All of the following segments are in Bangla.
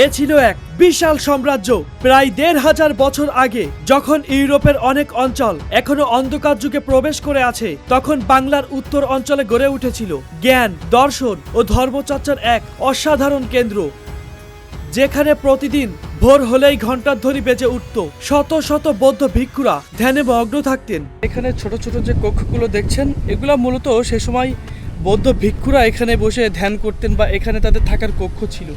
এ ছিল এক বিশাল সাম্রাজ্য প্রায় ১৫০০ বছর আগে, যখন ইউরোপের অনেক অঞ্চল এখনো অন্ধকার যুগে প্রবেশ করে আছে, তখন বাংলার উত্তর অঞ্চলে গড়ে উঠেছিল জ্ঞান, দর্শন ও ধর্মচর্চার এক অসাধারণ কেন্দ্র, যেখানে প্রতিদিন ভোর হলেই ঘণ্টার ধ্বনি বেজে উঠত। শত শত বৌদ্ধ ভিক্ষুরা ধ্যানে মগ্ন থাকতেন। এখানে ছোট ছোট যে কক্ষগুলো দেখছেন, এগুলো মূলত সে সময় বৌদ্ধ ভিক্ষুরা এখানে বসে ধ্যান করতেন বা এখানে তাদের থাকার কক্ষ ছিল।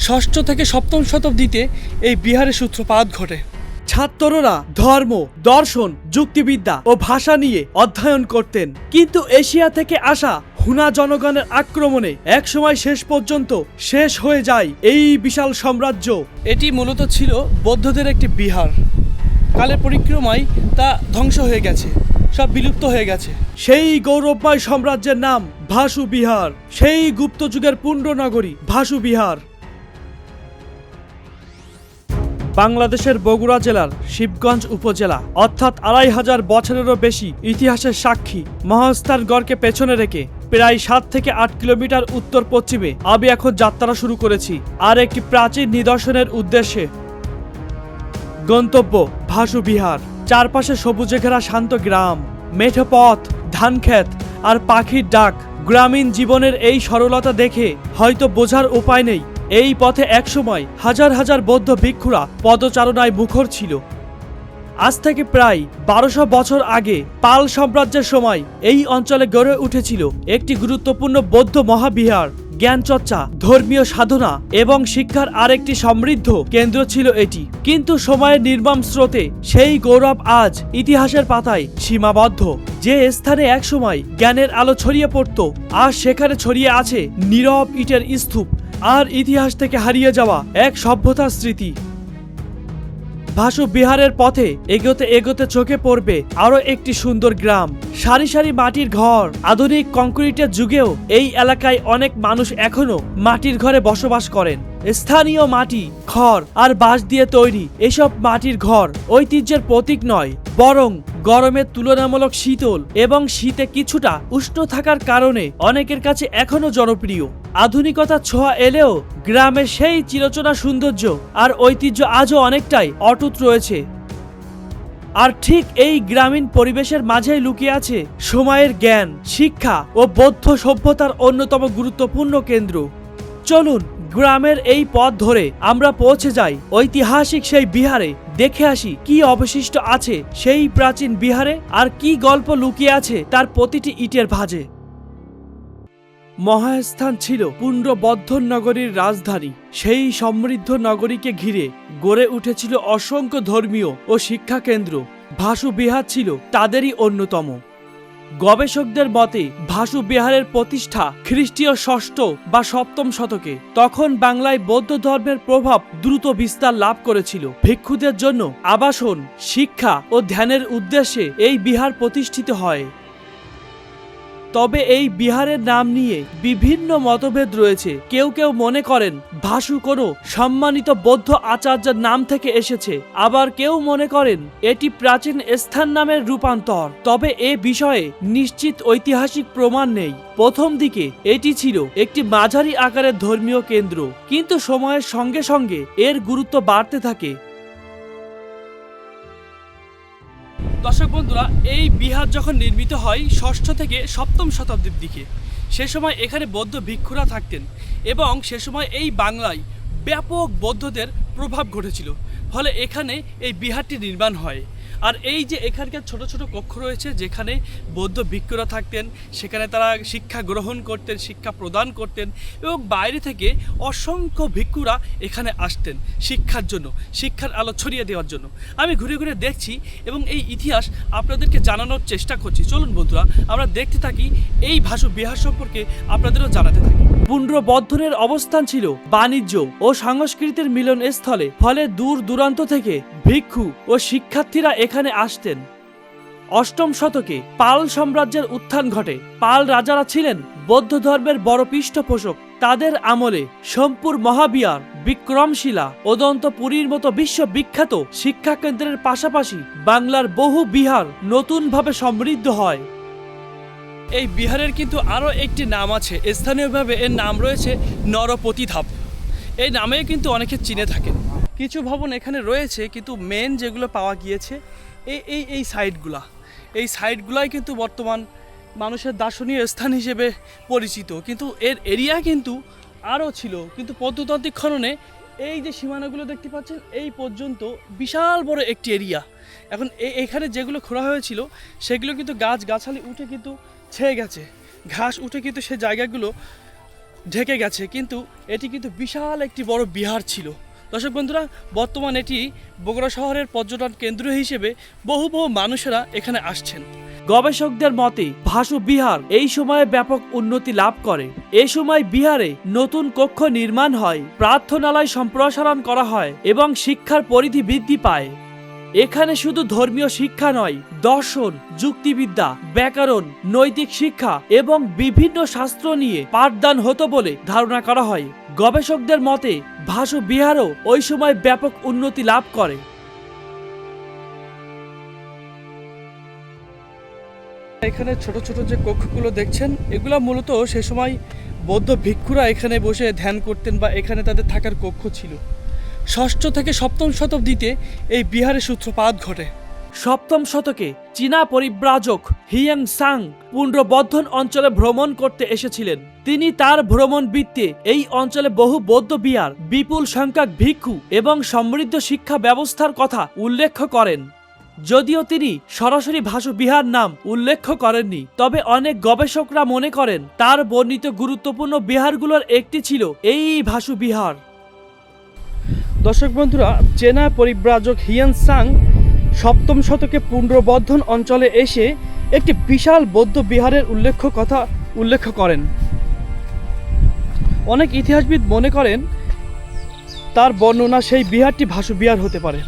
ষষ্ঠ থেকে সপ্তম শতাব্দীতে এই বিহারের সূত্রপাত ঘটে। ছাত্ররা ধর্ম, দর্শন, যুক্তিবিদ্যা ও ভাষা নিয়ে অধ্যয়ন করতেন, কিন্তু এশিয়া থেকে আসা হুনা জনগণের আক্রমণে একসময় শেষ পর্যন্ত শেষ হয়ে যায় এই বিশাল সাম্রাজ্য। এটি মূলত ছিল বৌদ্ধদের একটি বিহার। কালের পরিক্রমায় তা ধ্বংস হয়ে গেছে, সব বিলুপ্ত হয়ে গেছে। সেই গৌরবময় সাম্রাজ্যের নাম ভাসু বিহার, সেই গুপ্ত যুগের পুণ্যনগরী ভাসু বিহার। বাংলাদেশের বগুড়া জেলার শিবগঞ্জ উপজেলা, অর্থাৎ ২৫০০ বছরেরও বেশি ইতিহাসের সাক্ষী মহাস্থানগড়কে পেছনে রেখে প্রায় ৭ থেকে ৮ কিলোমিটার উত্তর পশ্চিমে আমি এখন যাত্রা শুরু করেছি আর একটি প্রাচীন নিদর্শনের উদ্দেশ্যে। গন্তব্য ভাসু বিহার। চারপাশে সবুজে ঘেরা শান্ত গ্রাম, মেঠো পথ, ধানক্ষেত আর পাখির ডাক। গ্রামীণ জীবনের এই সরলতা দেখে হয়তো বোঝার উপায় নেই এই পথে একসময় হাজার হাজার বৌদ্ধ ভিক্ষুরা পদচারণায় মুখর ছিল। আজ থেকে প্রায় ১২০০ বছর আগে পাল সাম্রাজ্যের সময় এই অঞ্চলে গড়ে উঠেছিল একটি গুরুত্বপূর্ণ বৌদ্ধ মহাবিহার। জ্ঞানচর্চা, ধর্মীয় সাধনা এবং শিক্ষার আরেকটি সমৃদ্ধ কেন্দ্র ছিল এটি। কিন্তু সময়ের নির্মম স্রোতে সেই গৌরব আজ ইতিহাসের পাতায় সীমাবদ্ধ। যে স্থানে একসময় জ্ঞানের আলো ছড়িয়ে পড়ত, আর সেখানে ছড়িয়ে আছে নীরব ইটের স্তূপ আর ইতিহাস থেকে হারিয়ে যাওয়া এক সভ্যতার স্মৃতি। ভাসু বিহারের পথে এগোতে এগোতে চোখে পড়বে আরো একটি সুন্দর গ্রাম। সারি সারি মাটির ঘর। আধুনিক কংক্রিটের যুগেও এই এলাকায় অনেক মানুষ এখনো মাটির ঘরে বসবাস করেন। স্থানীয় মাটি, খড় আর বাঁশ দিয়ে তৈরি এসব মাটির ঘর ঐতিহ্যের প্রতীক নয়, বরং গরমের তুলনামূলক শীতল এবং শীতে কিছুটা উষ্ণ থাকার কারণে অনেকের কাছে এখনো জনপ্রিয়। আধুনিকতার ছোঁয়া এলেও গ্রামের সেই চিরচেনা সৌন্দর্য আর ঐতিহ্য আজও অনেকটাই অটুট রয়েছে। আর ঠিক এই গ্রামীণ পরিবেশের মাঝেই লুকিয়ে আছে সময়ের জ্ঞান, শিক্ষা ও বৌদ্ধ সভ্যতার অন্যতম গুরুত্বপূর্ণ কেন্দ্র। চলুন গ্রামের এই পথ ধরে আমরা পৌঁছে যাই ঐতিহাসিক সেই বিহারে, দেখে আসি কি অবশিষ্ট আছে সেই প্রাচীন বিহারে আর কি গল্প লুকিয়ে আছে তার প্রতিটি ইটের ভাঁজে। মহাস্থান ছিল পুণ্ড্রবর্ধ নগরীর রাজধানী। সেই সমৃদ্ধ নগরীকে ঘিরে গড়ে উঠেছিল অসংখ্য ধর্মীয় ও শিক্ষা কেন্দ্র। ভাসু বিহার ছিল তাদেরই অন্যতম। গবেষকদের মতে ভাসু বিহারের প্রতিষ্ঠা খ্রিস্টীয় ষষ্ঠ বা সপ্তম শতকে। তখন বাংলায় বৌদ্ধ ধর্মের প্রভাব দ্রুত বিস্তার লাভ করেছিল। ভিক্ষুদের জন্য আবাসন, শিক্ষা ও ধ্যানের উদ্দেশ্যে এই বিহার প্রতিষ্ঠিত হয়। তবে এই বিহারের নাম নিয়ে বিভিন্ন মতভেদ রয়েছে। কেউ কেউ মনে করেন ভাসু কোনো সম্মানিত বৌদ্ধ আচার্যের নাম থেকে এসেছে, আবার কেউ মনে করেন এটি প্রাচীন স্থান নামের রূপান্তর। তবে এ বিষয়ে নিশ্চিত ঐতিহাসিক প্রমাণ নেই। প্রথম দিকে এটি ছিল একটি মাঝারি আকারের ধর্মীয় কেন্দ্র, কিন্তু সময়ের সঙ্গে সঙ্গে এর গুরুত্ব বাড়তে থাকে। দর্শক বন্ধুরা, এই বিহার যখন নির্মিত হয় ষষ্ঠ থেকে সপ্তম শতাব্দীর দিকে, সে সময় এখানে বৌদ্ধ ভিক্ষুরা থাকতেন এবং সে সময় এই বাংলায় ব্যাপক বৌদ্ধদের প্রভাব ঘটেছিল। ফলে এখানে এই বিহারটি নির্মাণ হয়। আর এই যে এখানকার ছোট ছোট কক্ষ রয়েছে যেখানে বৌদ্ধ ভিক্ষুরা থাকতেন, সেখানে তারা শিক্ষা গ্রহণ করতেন, শিক্ষা প্রদান করতেন এবং বাইরে থেকে অসংখ্য ভিক্ষুরা এখানে আসতেন শিক্ষার জন্য, শিক্ষার আলো ছড়িয়ে দেওয়ার জন্য। আমি ঘুরে ঘুরে দেখছি এবং এই ইতিহাস আপনাদেরকে জানানোর চেষ্টা করছি। চলুন বন্ধুরা, আমরা দেখতে থাকি এই ভাসু বিহার সম্পর্কে, আপনাদেরও জানাতে থাকি। পুণ্ড্রবর্ধনের অবস্থান ছিল বাণিজ্য ও সংস্কৃতির মিলন স্থলে। ফলে দূর দূরান্ত থেকে ভিক্ষু ও শিক্ষার্থীরা এখানে আসতেন। অষ্টম শতকে পাল সাম্রাজ্যের উত্থান ঘটে। পাল রাজারা ছিলেন বৌদ্ধ ধর্মের বড় পৃষ্ঠপোষক। তাদের আমলে সোমপুর মহাবিহার, বিক্রমশিলা, অদন্তপুরীর মতো বিশ্ববিখ্যাত শিক্ষা কেন্দ্রের পাশাপাশি বাংলার বহু বিহার নতুনভাবে সমৃদ্ধ হয়। এই বিহারের কিন্তু আরও একটি নাম আছে। স্থানীয়ভাবে এর নাম রয়েছে নরপতি ধাপ। এই নামে কিন্তু অনেকে চিনে থাকেন। কিছু ভবন এখানে রয়েছে, কিন্তু মেন যেগুলো পাওয়া গিয়েছে এই সাইটগুলাই কিন্তু বর্তমান মানুষের দার্শনিক স্থান হিসেবে পরিচিত। কিন্তু এর এরিয়া কিন্তু আরও ছিল, কিন্তু প্রত্নতাত্ত্বিক খননে এই যে সীমানাগুলো দেখতে পাচ্ছেন এই পর্যন্ত বিশাল বড় একটি এরিয়া। এখন এখানে যেগুলো খোঁড়া হয়েছিল সেগুলো কিন্তু গাছগাছালি উঠে কিন্তু ছেয়ে গেছে, ঘাস উঠে কিন্তু সে জায়গাগুলো ঢেকে গেছে, কিন্তু এটি কিন্তু বিশাল একটি বড় বিহার ছিল। দর্শক বন্ধুরা, বর্তমান এটি বগুড়া শহরের পর্যটন কেন্দ্র হিসেবে বহু মানুষেরা এখানে আসছেন। গবেষকদের মতে ভাসু বিহার এই সময়ে ব্যাপক উন্নতি লাভ করে। এই সময় বিহারে নতুন কক্ষ নির্মাণ হয়, প্রার্থনালয় সম্প্রসারণ করা হয় এবং শিক্ষার পরিধি বৃদ্ধি পায়। এখানে শুধু ধর্মীয় শিক্ষা নয়, দর্শন, যুক্তিবিদ্যা, ব্যাকরণ, নৈতিক শিক্ষা এবং বিভিন্ন শাস্ত্র নিয়ে পাঠদান হতো বলে ধারণা করা হয়। গবেষকদের মতে ভাসু বিহারও ওই সময় ব্যাপক উন্নতি লাভ করে। এখানে ছোট ছোট যে কক্ষগুলো দেখছেন, এগুলো মূলত সে সময় বৌদ্ধ ভিক্ষুরা এখানে বসে ধ্যান করতেন বা এখানে তাদের থাকার কক্ষ ছিল। ষষ্ঠ থেকে সপ্তম শতাব্দীতে এই বিহারের সূত্রপাত ঘটে। সপ্তম শতকে চীনা পরিব্রাজক হিয়াং সাং পুনর্বর্ধন অঞ্চলে ভ্রমণ করতে এসেছিলেন। তিনি তার ভ্রমণ বৃত্তে এই অঞ্চলে বহু বৌদ্ধ বিহার, বিপুল সংখ্যক ভিক্ষু এবং সমৃদ্ধ শিক্ষা ব্যবস্থার কথা উল্লেখ করেন। যদিও তিনি সরাসরি ভাসু বিহার নাম উল্লেখ করেননি, তবে অনেক গবেষকরা মনে করেন তার বর্ণিত গুরুত্বপূর্ণ বিহারগুলোর একটি ছিল এই ভাসু বিহার। দর্শক বন্ধুরা, চীনা পরিব্রাজক হিয়ান সাং সপ্তম শতকে পুনর্বর্ধন অঞ্চলে এসে একটি বিশাল বৌদ্ধ বিহারের উল্লেখ করেন। অনেক ইতিহাসবিদ মনে করেন তার বর্ণনা সেই বিহারটি ভাসু বিহার হতে পারে।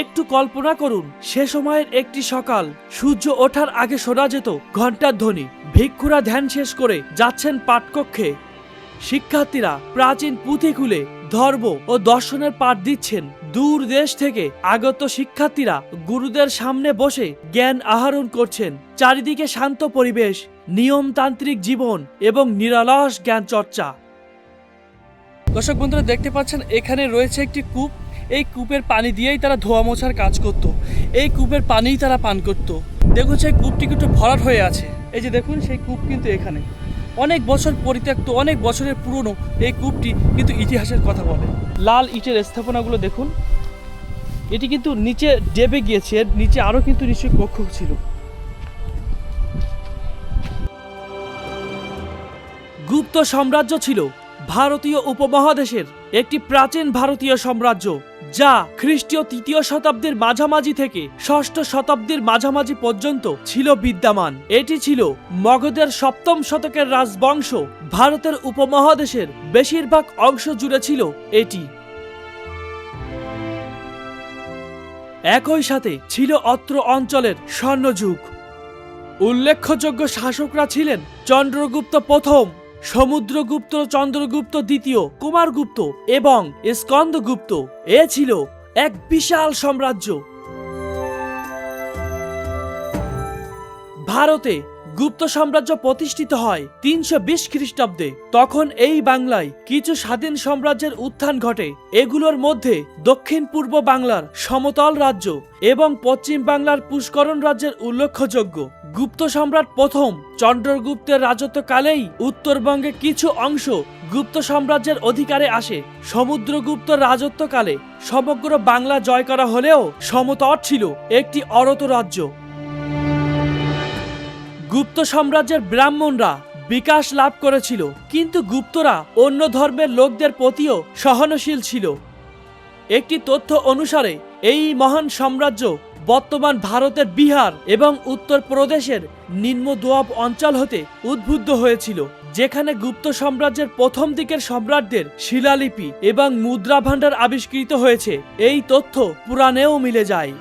একটু কল্পনা করুন, সে সময়ের একটি সকাল, সূর্য ওঠার আগে শোনা যেত ঘণ্টার ধ্বনি। ভিক্ষুরা ধ্যান শেষ করে যাচ্ছেন পাঠকক্ষে। শিক্ষার্থীরা প্রাচীন পুঁথি খুলে ধর্ম ও দর্শনের পাঠ দিচ্ছেন। দূর দেশ থেকে আগত শিক্ষার্থীরা গুরুদের সামনে বসে জ্ঞান আহরণ করছেন। চারিদিকে শান্ত পরিবেশ, নিয়মতান্ত্রিক জীবন এবং নিরলস জ্ঞান চর্চা। দর্শক বন্ধুরা, দেখতে পাচ্ছেন এখানে রয়েছে একটি কূপ। এই কূপের পানি দিয়েই তারা ধোয়া মোছার কাজ করত। এই কূপের পানিই তারা পান করত। দেখুন সেই কূপটি কিন্তু ভরাট হয়ে আছে। এই যে দেখুন, সেই কূপ কিন্তু এখানে অনেক বছর পরিত্যক্ত, অনেক বছরের পুরনো এই কূপটি কিন্তু ইতিহাসের কথা বলে। লাল ইটের স্থাপনাগুলো দেখুন, এটি কিন্তু নিচে ডেবে গিয়েছে। এর নিচে আরও কিন্তু নিশ্চয়ই কক্ষ ছিল। গুপ্ত সাম্রাজ্য ছিল ভারতীয় উপমহাদেশের একটি প্রাচীন ভারতীয় সাম্রাজ্য, যা খ্রিস্টীয় ৩য় শতাব্দীর মাঝামাঝি থেকে ৬ষ্ঠ শতাব্দীর মাঝামাঝি পর্যন্ত ছিল বিদ্যমান। এটি ছিল মগধের সপ্তম শতকের রাজবংশ। ভারতের উপমহাদেশের বেশিরভাগ অংশ জুড়ে ছিল এটি। একই সাথে ছিল অত্র অঞ্চলের স্বর্ণযুগ। উল্লেখযোগ্য শাসকরা ছিলেন চন্দ্রগুপ্ত প্রথম, সমুদ্রগুপ্ত, চন্দ্রগুপ্ত দ্বিতীয়, কুমারগুপ্ত এবং স্কন্দগুপ্ত। এ ছিল এক বিশাল সাম্রাজ্য। ভারতে গুপ্ত সাম্রাজ্য প্রতিষ্ঠিত হয় ৩২০ খ্রিস্টাব্দে। তখন এই বাংলায় কিছু স্বাধীন সাম্রাজ্যের উত্থান ঘটে। এগুলোর মধ্যে দক্ষিণ পূর্ব বাংলার সমতল রাজ্য এবং পশ্চিম বাংলার পুষ্করণ রাজ্যের উল্লেখযোগ্য। গুপ্ত সম্রাট প্রথম চন্দ্রগুপ্তের রাজত্বকালেই উত্তরবঙ্গে কিছু অংশ গুপ্ত সাম্রাজ্যের অধিকারে আসে। সমুদ্রগুপ্ত রাজত্বকালে সমগ্র বাংলা জয় করা হলেও সমতট ছিল একটি অরত রাজ্য। গুপ্ত সাম্রাজ্যের ব্রাহ্মণরা বিকাশ লাভ করেছিল, কিন্তু গুপ্তরা অন্য ধর্মের লোকদের প্রতিও সহনশীল ছিল। একটি তথ্য অনুসারে এই মহান সাম্রাজ্য বর্তমান ভারতের বিহার এবং উত্তরপ্রদেশের নিম্ন দোয়াব অঞ্চল হতে উদ্বুদ্ধ হয়েছিল, যেখানে গুপ্ত সাম্রাজ্যের প্রথম দিকের সম্রাটদের শিলালিপি এবং মুদ্রা ভাণ্ডার আবিষ্কৃত হয়েছে। এই তথ্য পুরাণেও মিলে যায়।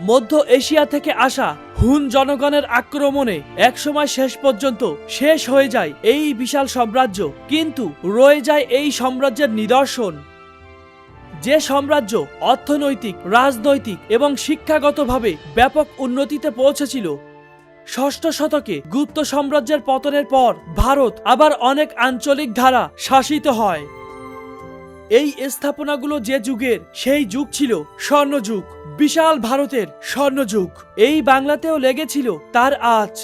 মধ্য এশিয়া থেকে আসা হুন জনগণের আক্রমণে একসময় শেষ পর্যন্ত শেষ হয়ে যায় এই বিশাল সাম্রাজ্য, কিন্তু রয়ে যায় এই সাম্রাজ্যের নিদর্শন। যে সাম্রাজ্য অর্থনৈতিক, রাজনৈতিক এবং শিক্ষাগতভাবে ব্যাপক উন্নতিতে পৌঁছেছিল, ষষ্ঠ শতকে গুপ্ত সাম্রাজ্যের পতনের পর ভারত আবার অনেক আঞ্চলিক ধারা শাসিত হয়। এই স্থাপনাগুলো যে যুগের, সেই যুগ ছিল স্বর্ণযুগ, বিশাল ভারতের স্বর্ণযুগ। এই বাংলাতেও লেগেছিল তার আঁচ।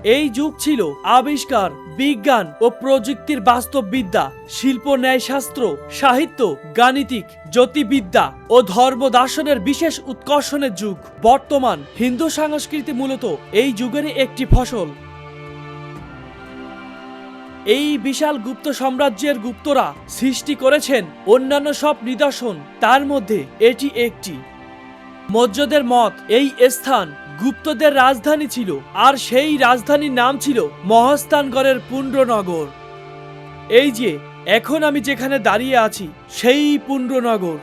এই যুগ ছিল আবিষ্কার, বিজ্ঞান ও প্রযুক্তির বাস্তববিদ্যা, শিল্প, ন্যায়শাস্ত্র, সাহিত্য, গাণিতিক, জ্যোতির্বিদ্যা ও ধর্ম দার্শনের বিশেষ উৎকর্ষণের যুগ। বর্তমান হিন্দু সংস্কৃতি মূলত এই যুগেরই একটি ফসল। এই বিশাল গুপ্ত সাম্রাজ্যের গুপ্তরা সৃষ্টি করেছেন অন্যান্য সব নিদর্শন, তার মধ্যে এটি একটি। মৌর্যদের মত এই স্থান গুপ্তদের রাজধানী ছিল, আর সেই রাজধানীর নাম ছিল মহাস্থানগড়ের পুণ্ড্রনগর। এই যে এখন আমি যেখানে দাঁড়িয়ে আছি, সেই পুণ্ড্রনগর।